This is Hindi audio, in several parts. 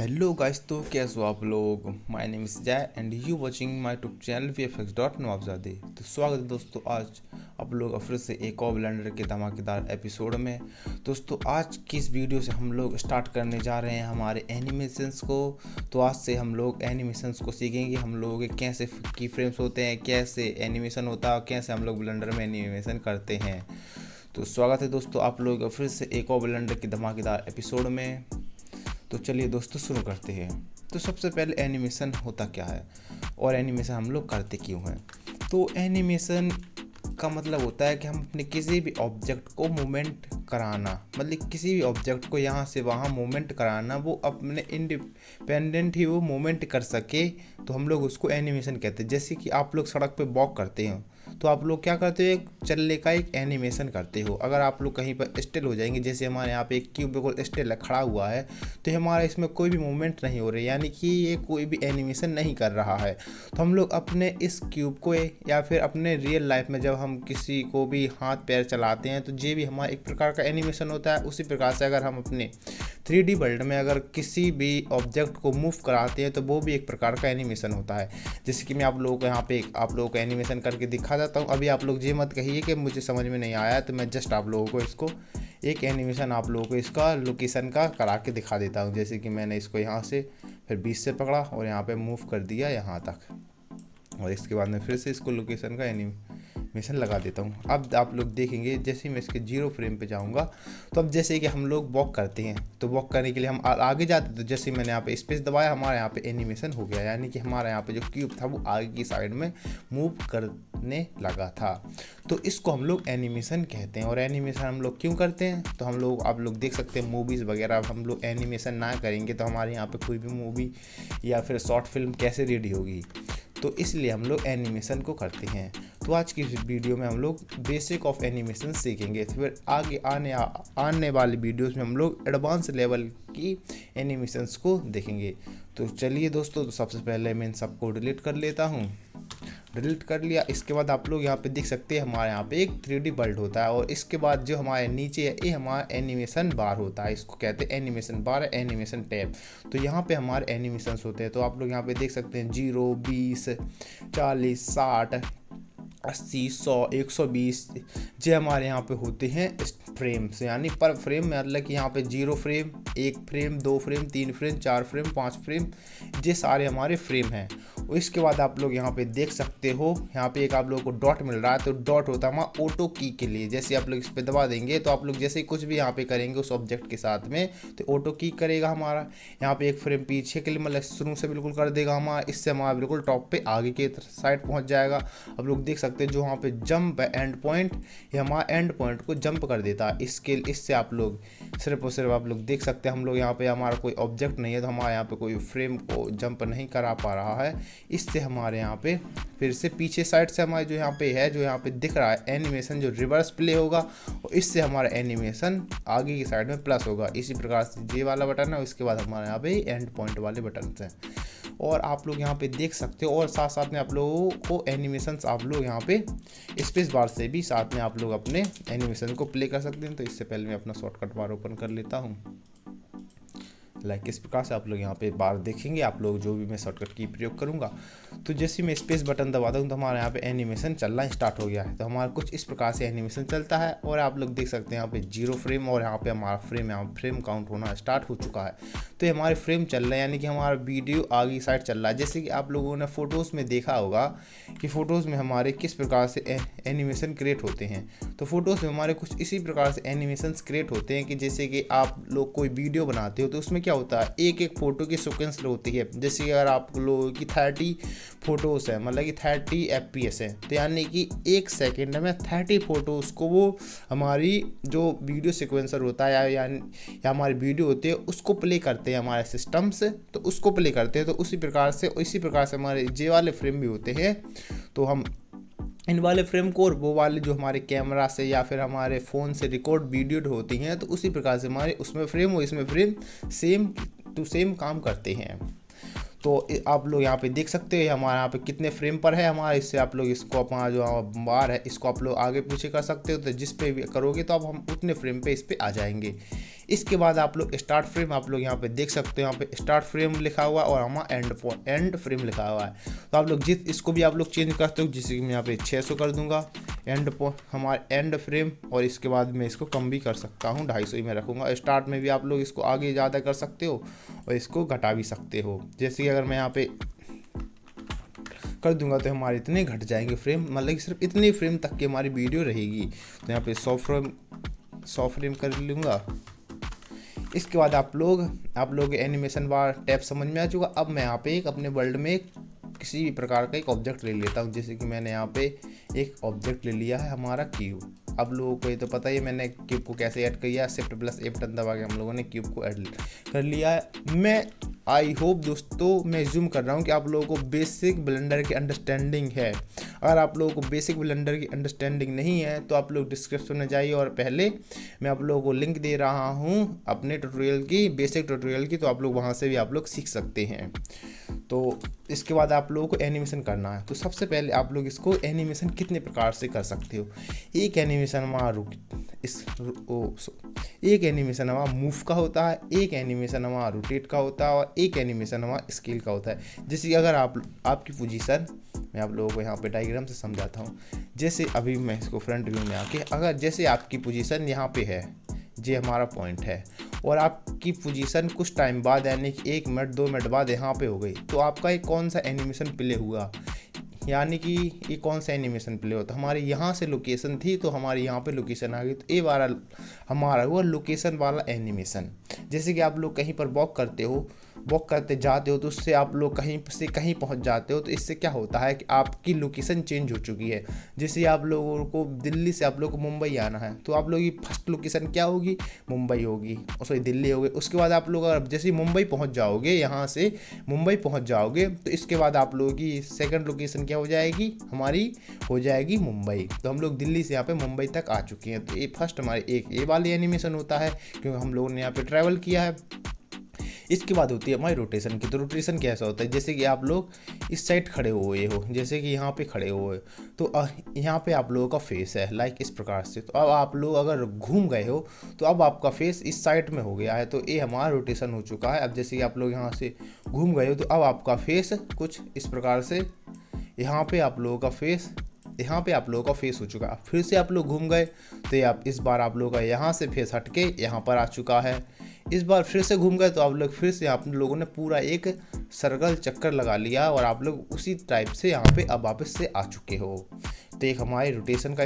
हेलो गाइस, तो कैसे हो आप लोग। My name is Jay and you watching my YouTube channel VFX.नवाबजादे। तो स्वागत है दोस्तों, आज आप लोग फिर से एक और ब्लेंडर के धमाकेदार एपिसोड में। दोस्तों, आज की इस वीडियो से हम लोग स्टार्ट करने जा रहे हैं हमारे एनिमेशंस को। तो आज से हम लोग एनिमेशंस को सीखेंगे, हम लोग कैसे की फ्रेम्स होते हैं, कैसे एनिमेशन होता है, कैसे हम लोग ब्लेंडर में एनिमेशन करते हैं। तो स्वागत है दोस्तों आप लोग फिर से एक और ब्लेंडर के धमाकेदार एपिसोड में। तो चलिए दोस्तों शुरू करते हैं। तो सबसे पहले एनिमेशन होता क्या है और एनिमेशन हम लोग करते क्यों हैं। तो एनिमेशन का मतलब होता है कि हम अपने किसी भी ऑब्जेक्ट को मूवमेंट कराना, मतलब किसी भी ऑब्जेक्ट को यहाँ से वहाँ मूवमेंट कराना, वो अपने इंडिपेंडेंट ही वो मूवमेंट कर सके, तो हम लोग उसको एनिमेशन कहते हैं। जैसे कि आप लोग सड़क पे वॉक करते हो तो आप लोग क्या करते हो, एक चलने का एक एनिमेशन करते हो। अगर आप लोग कहीं पर स्टिल हो जाएंगे, जैसे हमारे यहाँ पे एक क्यूब बिल्कुल स्टिल खड़ा हुआ है, तो हमारा इसमें कोई भी मूवमेंट नहीं हो रही, यानी कि ये कोई भी एनिमेशन नहीं कर रहा है। तो हम लोग अपने इस क्यूब को या फिर अपने रियल लाइफ में जब हम किसी को भी हाथ पैर चलाते हैं तो ये भी हमारा एक प्रकार का एनिमेशन होता है। उसी प्रकार से अगर हम अपने 3D वर्ल्ड में अगर किसी भी ऑब्जेक्ट को मूव कराते हैं तो वो भी एक प्रकार का एनिमेशन होता है। जैसे कि मैं आप लोगों को यहाँ पे आप लोगों को एनिमेशन करके दिखा देता हूँ। अभी आप लोग ये मत कहिए कि मुझे समझ में नहीं आया, तो मैं जस्ट आप लोगों को इसको एक एनिमेशन आप लोगों को इसका लोकेशन का करा के दिखा देता हूँ। जैसे कि मैंने इसको यहाँ से फिर बीच से पकड़ा और यहाँ पे मूव कर दिया यहाँ तक, और इसके बाद में फिर से इसको लोकेशन का एनिमेशन लगा देता हूँ। अब आप लोग देखेंगे जैसे ही मैं इसके 0 फ्रेम पे जाऊँगा, तो अब जैसे कि हम लोग वॉक करते हैं तो वॉक करने के लिए हम आगे जाते, तो जैसे मैंने यहाँ पे स्पेस दबाया, हमारे यहाँ पे एनिमेशन हो गया, यानी कि हमारे यहाँ पे जो क्यूब था वो आगे की साइड में मूव करने लगा था। तो इसको हम लोग एनिमेशन कहते हैं। और एनिमेशन हम लोग क्यों करते हैं, तो हम लोग आप लोग देख सकते हैं मूवीज़ वगैरह हम लोग एनिमेशन ना करेंगे तो हमारे यहाँ पे कोई भी मूवी या फिर शॉर्ट फिल्म कैसे रेडी होगी, तो इसलिए हम लोग एनिमेशन को करते हैं। तो आज की वीडियो में हम लोग बेसिक ऑफ एनिमेशन सीखेंगे, फिर आगे आने वाली वीडियोस में हम लोग एडवांस लेवल की एनिमेशंस को देखेंगे। तो चलिए दोस्तों, तो सबसे पहले मैं इन सबको डिलीट कर लेता हूँ। डिलीट कर लिया, इसके बाद आप लोग यहाँ पे देख सकते हैं हमारे यहाँ पे एक 3D वर्ल्ड होता है, और इसके बाद जो हमारे नीचे है ये हमारा एनिमेशन बार होता है। इसको कहते हैं एनिमेशन बार, एनिमेशन टैब। तो यहाँ पे हमारे एनिमेशंस होते हैं। तो आप लोग यहाँ पे देख सकते हैं 0, 20, 40, 60, 80, 100, 120 जो हमारे यहाँ पे होते हैं फ्रेम्स, यानी पर फ्रेम में, मतलब कि यहाँ पे 0 frame, 1 frame, 2 frame, 3 frame, 4 frame, 5 frame, ये सारे हमारे फ्रेम हैं। और इसके बाद आप लोग यहाँ पे देख सकते हो, यहाँ पे एक आप लोगों को डॉट मिल रहा है, तो डॉट होता है हमारा ऑटो की के लिए। जैसे आप लोग इस पर दबा देंगे तो आप लोग जैसे ही कुछ भी यहाँ पे करेंगे उस ऑब्जेक्ट के साथ में, तो ऑटो की करेगा हमारा। यहाँ पे एक फ्रेम पीछे के लिए, मतलब शुरू से बिल्कुल कर देगा हमारा, इससे हमारा बिल्कुल टॉप पे आगे के साइड पहुँच जाएगा। आप लोग देख सकते हैं जो वहाँ पे जंप है एंड पॉइंट, ये हमारा एंड पॉइंट को जंप कर देता है। इससे आप लोग सिर्फ और सिर्फ आप लोग देख सकते हैं, हम लोग यहाँ पे हमारा कोई ऑब्जेक्ट नहीं है तो हमारे यहाँ पे कोई फ्रेम को जंप नहीं करा पा रहा है। इससे हमारे यहाँ पे फिर से पीछे साइड से हमारे जो यहाँ पे है, जो यहाँ पे दिख रहा है एनिमेशन, जो रिवर्स प्ले होगा, और इससे हमारा एनिमेशन आगे की साइड में प्लस होगा। इसी प्रकार से ये वाला बटन है, उसके बाद हमारे यहाँ पे एंड पॉइंट वाले बटन हैं। और आप लोग यहाँ पे देख सकते हो, और साथ साथ में आप लोगों को एनिमेशंस आप लोग यहाँ पे स्पेस बार से भी साथ में आप लोग अपने एनिमेशन को प्ले कर सकते हैं। तो इससे पहले मैं अपना शॉर्टकट बार ओपन कर लेता हूँ। इस प्रकार से आप लोग यहाँ पे बार देखेंगे, आप लोग जो भी मैं शॉर्टकट की प्रयोग करूँगा। तो जैसे मैं स्पेस बटन दबाता हूँ तो हमारे यहाँ पे एनिमेशन चलना स्टार्ट हो गया है। तो हमारा कुछ इस प्रकार से एनिमेशन चलता है, और आप लोग देख सकते हैं यहाँ पे 0 फ्रेम, और यहाँ पे हमारा फ्रेम काउंट होना स्टार्ट हो चुका है। तो ये हमारे फ्रेम चल रहे हैं, यानी कि हमारा वीडियो आगे की साइड चल रहा है। जैसे कि आप लोगों ने फ़ोटोज़ में देखा होगा कि फ़ोटोज़ में हमारे किस प्रकार से एनिमेशन क्रिएट होते हैं। तो फोटोज़ में हमारे कुछ इसी प्रकार से एनिमेशंस क्रिएट होते हैं कि जैसे कि आप लोग कोई वीडियो बनाते हो तो उसमें क्या होता है, एक एक फ़ोटो की सीक्वेंस होती है। जैसे कि अगर आप लोगों की 30 फ़ोटोज़ है, मतलब कि 30 FPS है, तो यानी कि 1 सेकेंड में 30 फ़ोटोज़ को वो हमारी जो वीडियो सिक्वेंसर होता है या हमारी वीडियो होती है उसको प्ले करते हैं हमारे सिस्टम से, तो उसको प्ले करते हैं। तो इसी प्रकार से हमारे जे वाले फ्रेम भी होते हैं। तो हम इन वाले फ्रेम को और वो वाले जो हमारे कैमरा से या फिर हमारे फ़ोन से रिकॉर्ड वीडियो होती हैं, तो उसी प्रकार से हमारे उसमें फ्रेम और इसमें फ्रेम सेम टू सेम काम करते हैं। तो आप लोग यहाँ पे देख सकते हैं हमारे यहाँ पे कितने फ्रेम पर है हमारा। इससे आप लोग इसको अपना जो बार है इसको आप लोग आगे पीछे कर सकते हो, तो जिस पे भी करोगे तो अब हम उतने फ्रेम पे इस पे आ जाएंगे। इसके बाद आप लोग स्टार्ट फ्रेम आप लोग यहाँ पे देख सकते हो, यहाँ पे स्टार्ट फ्रेम लिखा हुआ है और हमारा एंड फ्रेम लिखा हुआ है। तो आप लोग इसको भी आप लोग चेंज करते हो, जैसे कि मैं यहाँ पे 600 कर दूंगा हमारा एंड फ्रेम, और इसके बाद मैं इसको कम भी कर सकता हूँ, 250 ही मैं रखूँगा। स्टार्ट में भी आप लोग इसको आगे ज़्यादा कर सकते हो और इसको घटा भी सकते हो। जैसे कि अगर मैं यहाँ पे कर दूंगा तो हमारे इतने घट जाएंगे फ्रेम, मतलब कि सिर्फ इतने फ्रेम तक की हमारी वीडियो रहेगी। तो यहाँ पे 100 फ्रेम कर लूँगा। इसके बाद आप लोग एनिमेशन बार टैब समझ में आ चुका। अब मैं यहाँ पे एक अपने वर्ल्ड में किसी भी प्रकार का एक ऑब्जेक्ट ले लेता हूँ। जैसे कि मैंने यहाँ पे एक ऑब्जेक्ट ले लिया है हमारा क्यूब। अब लोगों को ये तो पता ही है मैंने क्यूब को कैसे ऐड किया, Shift+A बटन दबा के हम लोगों ने क्यूब को ऐड कर लिया है। मैं आई होप दोस्तों, मैं जूम कर रहा हूँ कि आप लोगों को बेसिक ब्लेंडर की अंडरस्टैंडिंग है। अगर आप लोगों को बेसिक ब्लेंडर की अंडरस्टैंडिंग नहीं है तो आप लोग डिस्क्रिप्शन में जाइए, और पहले मैं आप लोगों को लिंक दे रहा हूँ अपने ट्यूटोरियल की, बेसिक ट्यूटोरियल की, तो आप लोग वहाँ से भी आप लोग सीख सकते हैं। तो इसके बाद आप लोगों को एनिमेशन करना है। तो सबसे पहले आप लोग इसको एनिमेशन कितने प्रकार से कर सकते हो। एक एनिमेशन हमारा एक एनिमेशन हमारा मूव का होता है, एक एनिमेशन हमारा रोटेट का होता है, और एक एनिमेशन हमारा स्केल का होता है। जैसे कि अगर आपकी पोजीशन, मैं आप लोगों को यहाँ पे डायग्राम से समझाता हूँ। जैसे अभी मैं इसको फ्रंट व्यू में आके, अगर जैसे आपकी पोजीशन यहाँ पे है, ये हमारा पॉइंट है, और आपकी पोजीशन कुछ टाइम बाद यानी कि 1 मिनट 2 मिनट बाद यहाँ पे हो गई, तो आपका एक कौन सा एनिमेशन प्ले हुआ, यानी कि ये कौन सा एनिमेशन प्ले होता। हमारे यहाँ से लोकेशन थी तो हमारे यहाँ पे लोकेशन आ गई, तो ये वाला हमारा हुआ लोकेशन वाला एनिमेशन। जैसे कि आप लोग कहीं पर वॉक करते जाते हो तो उससे आप लोग कहीं से कहीं पहुंच जाते हो, तो इससे क्या होता है कि आपकी लोकेशन चेंज हो चुकी है। जैसे आप लोगों को दिल्ली से आप लोग को मुंबई आना है, तो आप लोगों की फर्स्ट लोकेशन क्या होगी, मुंबई होगी, सॉरी दिल्ली होगी। उसके बाद आप लोग अगर जैसे मुंबई पहुंच जाओगे, यहाँ से मुंबई पहुंच जाओगे, तो इसके बाद आप लोगों की सेकंड लोकेशन क्या हो जाएगी, हमारी हो जाएगी मुंबई। तो हम लोग दिल्ली से यहाँ पे मुंबई तक आ चुके हैं। तो ये फर्स्ट हमारे एक ये वाली एनिमेशन होता है, क्योंकि हम लोगों ने यहाँ पे ट्रैवल किया है। इसके बाद होती है हमारी रोटेशन की। तो रोटेशन कैसा होता है, जैसे कि आप लोग इस साइड खड़े हुए हो, जैसे कि यहाँ पे खड़े हुए, तो यहाँ पे आप लोगों का फेस है लाइक इस प्रकार से। तो अब आप लोग अगर घूम गए हो तो अब आपका फेस इस साइड में हो गया है, तो ये हमारा रोटेशन हो चुका है। अब जैसे कि आप लोग यहाँ से घूम गए हो तो अब आपका फेस कुछ इस प्रकार से यहाँ पे आप लोगों का फेस हो चुका है। फिर से आप लोग घूम गए तो ये इस बार आप लोगों का यहाँ से फेस हट के यहाँ पर आ चुका है। इस बार फिर से घूम गए तो आप लोग फिर से आप लोगों ने पूरा एक सर्कल चक्कर लगा लिया, और आप लोग उसी टाइप से यहाँ पे अब वापस से आ चुके हो। तो एक हमारे रोटेशन का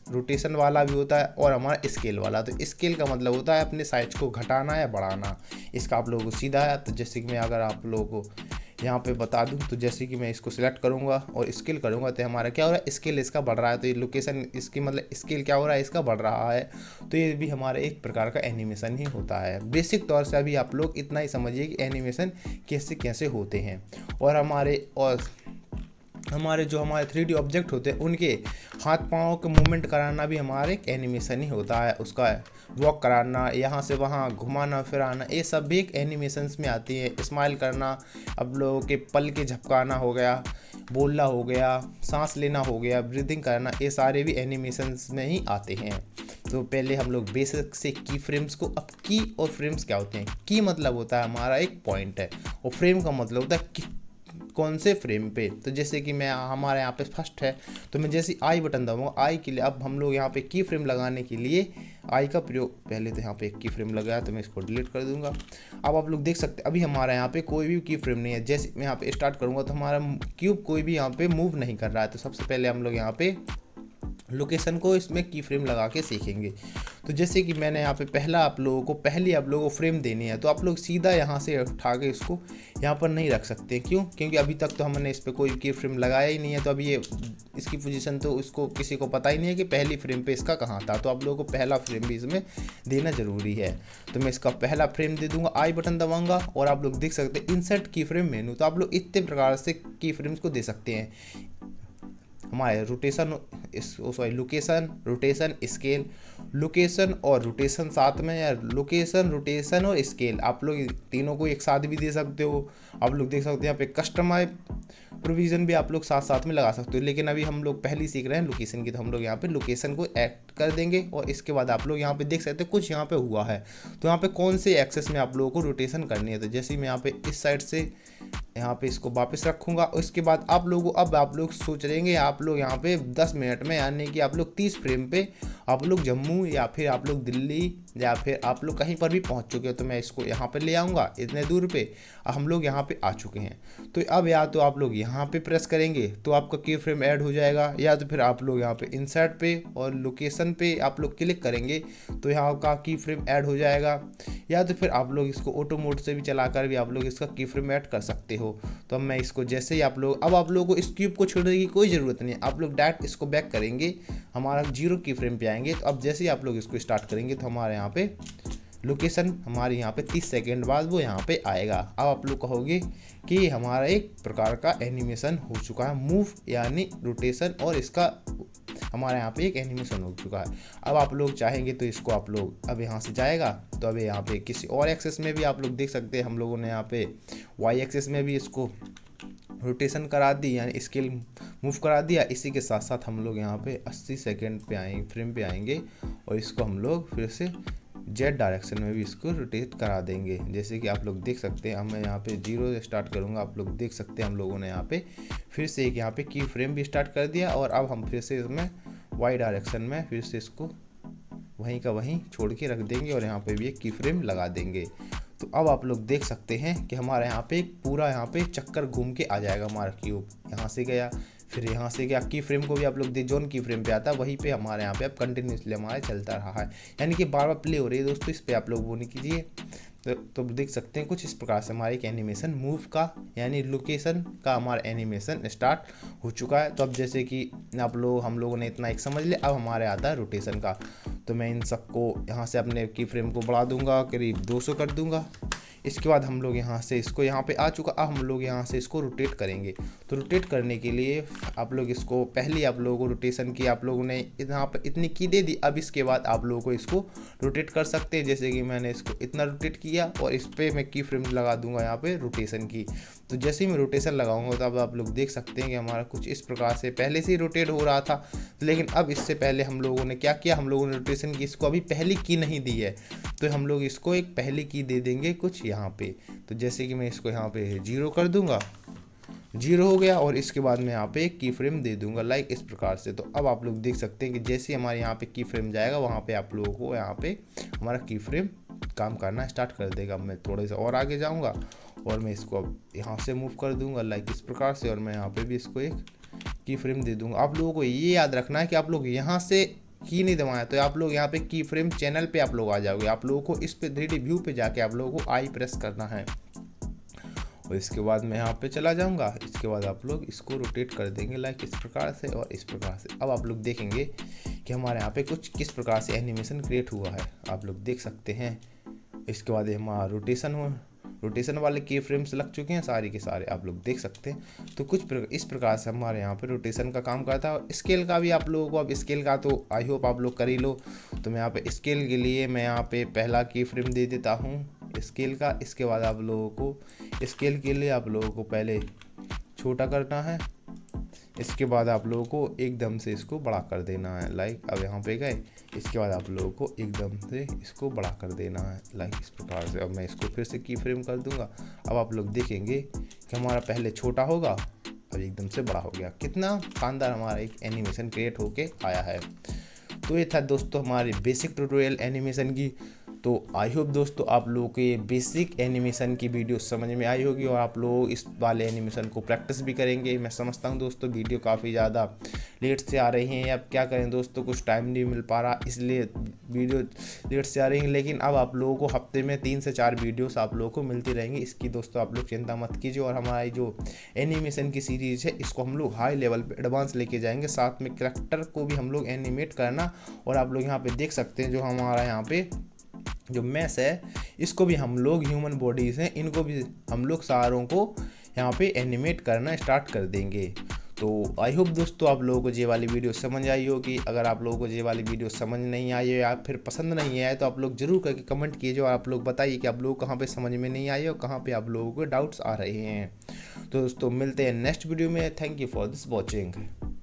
रोटेशन वाला भी होता है और हमारा स्केल वाला। तो स्केल का मतलब होता है अपने साइज को घटाना या बढ़ाना। इसका आप लोगों को सीधा है। तो जैसे कि मैं अगर आप लोगों को यहाँ पे बता दूँ, तो जैसे कि मैं इसको सिलेक्ट करूँगा और स्केल करूँगा तो हमारा क्या हो रहा है, स्केल इसका बढ़ रहा है। तो ये लोकेशन इसकी मतलब स्केल क्या हो रहा है, इसका बढ़ रहा है। तो ये भी हमारा एक प्रकार का एनिमेशन ही होता है। बेसिक तौर से अभी आप लोग इतना ही समझिए कि एनिमेशन कैसे कैसे होते हैं। और हमारे जो हमारे 3D ऑब्जेक्ट होते हैं उनके हाथ पाँव के मूवमेंट कराना भी हमारे एक एनिमेशन ही होता है। उसका वॉक कराना, यहाँ से वहाँ घुमाना फिराना, ये सब भी एक एनिमेशंस में आती है। स्माइल करना, अब लोगों के पल के झपकाना हो गया, बोलना हो गया, सांस लेना हो गया, ब्रीदिंग करना, ये सारे भी एनिमेशंस में ही आते हैं। तो पहले हम लोग बेसिक से की फ्रेम्स को, अब की और फ्रेम्स क्या होते हैं। की मतलब होता है हमारा एक पॉइंट है, और फ्रेम का मतलब होता है कौन से फ्रेम पे। तो जैसे कि मैं हमारे यहाँ पे फर्स्ट है, तो मैं जैसे आई बटन दबाऊंगा, आई के लिए अब हम लोग यहाँ पे की फ्रेम लगाने के लिए आई का प्रयोग, पहले तो यहाँ पे एक की फ्रेम लगाया तो मैं इसको डिलीट कर दूंगा। अब आप लोग देख सकते हैं अभी हमारे यहाँ पे कोई भी की फ्रेम नहीं है। जैसे मैं यहाँ पे स्टार्ट करूँगा तो हमारा क्यूब कोई भी यहाँ पे मूव नहीं कर रहा है। तो सबसे पहले हम लोग यहाँ पे लोकेशन को इसमें की फ्रेम लगा के सीखेंगे। तो जैसे कि मैंने यहाँ पे पहली आप लोगों को फ्रेम देनी है, तो आप लोग सीधा यहाँ से उठा के इसको यहाँ पर नहीं रख सकते। क्यों? क्योंकि अभी तक तो हमने इस पर कोई की फ्रेम लगाया ही नहीं है। तो अभी ये इसकी पोजीशन तो इसको किसी को पता ही नहीं है कि पहली फ्रेम पे इसका कहाँ था। तो आप लोगों को पहला फ्रेम भी इसमें देना ज़रूरी है। तो मैं इसका पहला फ्रेम दे दूँगा, आई बटन दबाऊँगा, और आप लोग देख सकते हैं इंसर्ट की फ्रेम मेनू। तो आप लोग इतने प्रकार से की फ्रेम्स को दे सकते हैं। हमारे लोकेशन, रोटेशन, स्केल, लोकेशन और रोटेशन साथ में, या लोकेशन, रोटेशन और स्केल, आप लोग तीनों को एक साथ भी दे सकते हो। आप लोग देख सकते हैं यहाँ पे कस्टमाइज प्रोविज़न भी आप लोग साथ साथ में लगा सकते हो, लेकिन अभी हम लोग पहले सीख रहे हैं लोकेशन की, तो हम लोग यहाँ पे लोकेशन को ऐड कर देंगे। और इसके बाद आप लोग यहाँ पे देख सकते हैं कुछ यहाँ पे हुआ है, तो यहाँ पे कौन से एक्सेस में आप लोगों को रोटेशन करनी है। तो जैसे ही मैं यहाँ पे इस साइड से यहाँ पे इसको वापस रखूँगा, उसके बाद आप लोग सोच रहेंगे आप लोग यहाँ पे 10 मिनट में, यानी कि आप लोग 30 फ्रेम पे आप लोग जम्मू या फिर आप लोग दिल्ली या फिर आप लोग कहीं पर भी पहुँच चुके हो। तो मैं इसको यहाँ पे ले आऊँगा इतने दूर पे, हम लोग यहाँ पे आ चुके हैं। तो अब या तो आप लोग यहाँ पे प्रेस करेंगे तो आपका की फ्रेम ऐड हो जाएगा, या तो फिर आप लोग यहाँ पे इंसर्ट पे और लोकेशन पे आप लोग क्लिक करेंगे तो यहाँ का की फ्रेम ऐड हो जाएगा, या तो फिर आप लोग इसको ऑटो मोड से भी चलाकर भी आप लोग इसका की फ्रेम ऐड कर सकते हो। तो अब मैं इसको जैसे ही आप लोगों को इस क्यूब को छोड़ने की कोई ज़रूरत नहीं है, आप लोग डायरेक्ट इसको बैक करेंगे, हमारा 0 की फ्रेम पे आएंगे। तो अब जैसे ही आप लोग इसको स्टार्ट करेंगे तो हमारे यहाँ पे लोकेशन हमारे यहाँ पे 30 सेकेंड बाद वो यहाँ पे आएगा। अब आप लोग कहोगे कि हमारा एक प्रकार का एनिमेशन हो चुका है, मूव यानी रोटेशन, और इसका हमारे यहाँ पे एक एनिमेशन हो चुका है। अब आप लोग चाहेंगे तो इसको आप लोग अब यहाँ से जाएगा, तो अब यहाँ पे किसी और एक्सेस में भी आप लोग देख सकते हैं, हम लोगों ने यहाँ पे वाई एक्सेस में भी इसको रोटेशन करा दी, यानी स्केल मूव करा दिया। इसी के साथ साथ हम लोग यहाँ पे 80 सेकेंड पे आएंगे, फ्रेम पे आएंगे, और इसको हम लोग फिर से जेड डायरेक्शन में भी इसको रोटेट करा देंगे। जैसे कि आप लोग देख सकते हैं, अब मैं यहाँ पे 0 से स्टार्ट करूँगा, आप लोग देख सकते हैं हम लोगों ने यहाँ पे फिर से एक यहाँ पे की फ्रेम भी स्टार्ट कर दिया, और अब हम फिर से इसमें वाई डायरेक्शन में फिर से इसको वहीं का वहीं छोड़ के रख देंगे, और यहाँ पे भी एक की फ्रेम लगा देंगे। तो अब आप लोग देख सकते हैं कि हमारे यहाँ पे एक पूरा यहाँ पे चक्कर घूम के आ जाएगा, हमारा क्यूब यहाँ से गया, फिर यहाँ से गया। की फ्रेम को भी आप लोग जोन की फ्रेम पे आता है वहीं पे हमारे यहाँ पे अब कंटिन्यूसली हमारा चलता रहा है, यानी कि बार बार प्ले हो रही है दोस्तों। इस पर आप लोग वो नहीं कीजिए। तो देख सकते हैं कुछ इस प्रकार से हमारे एक एनिमेशन मूव का यानी लोकेशन का हमारा एनिमेशन स्टार्ट हो चुका है। तो अब जैसे कि हम लोगों ने इतना एक समझ लिया, अब हमारे आता है रोटेशन का। तो मैं इन सबको यहाँ से अपने की फ्रेम को बढ़ा दूंगा, करीब 200 कर दूंगा। इसके बाद हम लोग यहाँ से इसको यहाँ पे आ चुका, अब हम लोग यहाँ से इसको रोटेट करेंगे। तो रोटेट करने के लिए आप लोग इसको पहले आप लोगों को रोटेशन की आप लोगों ने यहाँ पर इतनी की दे दी। अब इसके बाद आप लोगों को इसको रोटेट कर सकते हैं, जैसे कि मैंने इसको इतना रोटेट किया, और इस पर मैं की फ्रेम लगा दूंगा यहाँ पे रोटेशन की। तो जैसे ही मैं रोटेशन लगाऊंगा तो अब आप लोग देख सकते हैं कि हमारा कुछ इस प्रकार से पहले से ही रोटेट हो रहा था, लेकिन अब इससे पहले हम लोगों ने क्या किया, हम लोगों ने रोटेशन की इसको अभी पहली की नहीं दी है, तो हम लोग इसको एक पहली की दे देंगे कुछ यहाँ पे। तो जैसे कि मैं इसको यहाँ पे 0 कर दूंगा, 0 हो गया, और इसके बाद मैं यहाँ पे एक की फ्रेम दे दूंगा लाइक इस प्रकार से। तो अब आप लोग देख सकते हैं कि जैसे हमारे यहाँ पे की फ्रेम जाएगा वहाँ पे आप लोगों को यहाँ पे हमारा की फ्रेम काम करना स्टार्ट कर देगा। मैं थोड़े से और आगे जाऊँगा और मैं इसको अब यहाँ से मूव कर दूंगा लाइक इस प्रकार से, और मैं यहाँ पे भी इसको एक की फ्रेम दे दूंगा। आप लोगों को ये याद रखना है कि आप लोग यहाँ से की नहीं दबाया तो आप लोग यहाँ पे की फ्रेम चैनल पे आप लोग आ जाओगे। आप लोगों को इस पे 3D व्यू पे जाके आप लोगों को आई प्रेस करना है, और इसके बाद मैं यहाँ पे चला जाऊँगा। इसके बाद आप लोग इसको रोटेट कर देंगे लाइक इस प्रकार से और इस प्रकार से। अब आप लोग देखेंगे कि हमारे यहाँ पे कुछ किस प्रकार से एनिमेशन क्रिएट हुआ है, आप लोग देख सकते हैं। इसके बाद हमारा रोटेशन वाले की फ्रेम्स लग चुके हैं सारे के सारे, आप लोग देख सकते हैं। तो कुछ इस प्रकार से हमारे यहाँ पे रोटेशन का काम करता है। और स्केल का भी आप लोगों को, अब स्केल का तो आई होप आप लोग कर ही लो। तो मैं यहाँ पे स्केल के लिए मैं यहाँ पे पहला की फ्रेम दे देता हूँ स्केल का। इसके बाद आप लोगों को स्केल के लिए आप लोगों को पहले छोटा करना है, इसके बाद आप लोगों को एकदम से इसको बड़ा कर देना है लाइक अब यहाँ पे गए। इसके बाद आप लोगों को एकदम से इसको बड़ा कर देना है लाइक इस प्रकार से। अब मैं इसको फिर से की फ्रेम कर दूंगा। अब आप लोग देखेंगे कि हमारा पहले छोटा होगा और एकदम से बड़ा हो गया। कितना शानदार हमारा एक एनिमेशन क्रिएट होके आया है। तो ये था दोस्तों हमारी बेसिक ट्यूटोरियल एनिमेशन की। तो आई होप दोस्तों आप लोगों को ये बेसिक एनिमेशन की वीडियो समझ में आई होगी और आप लोग इस वाले एनिमेशन को प्रैक्टिस भी करेंगे। मैं समझता हूँ दोस्तों वीडियो काफ़ी ज़्यादा लेट से आ रही हैं, अब क्या करें दोस्तों, कुछ टाइम नहीं मिल पा रहा इसलिए वीडियो लेट से आ रही हैं। लेकिन अब आप लोगों को हफ्ते में 3 से 4 वीडियोस आप लोगों को मिलती रहेंगी। इसकी दोस्तों आप लोग चिंता मत कीजिए। और हमारी जो एनिमेशन की सीरीज़ है इसको हम लोग हाई लेवल पे एडवांस लेके जाएंगे, साथ में कैरेक्टर को भी हम लोग एनिमेट करना। और आप लोग यहाँ पे देख सकते हैं जो हमारा यहाँ पे जो मैस है इसको भी हम लोग ह्यूमन बॉडीज़ हैं इनको भी हम लोग सारों को यहाँ पे एनिमेट करना स्टार्ट कर देंगे। तो आई होप दोस्तों आप लोगों को ये वाली वीडियो समझ आई होगी। अगर आप लोगों को ये वाली वीडियो समझ नहीं आई है या फिर पसंद नहीं आए तो आप लोग ज़रूर करके कमेंट कीजिए और आप लोग बताइए कि आप लोग कहाँ पे समझ में नहीं आई और कहाँ पे आप लोगों को डाउट्स आ रहे हैं। तो दोस्तों मिलते हैं नेक्स्ट वीडियो में। Thank you for this watching.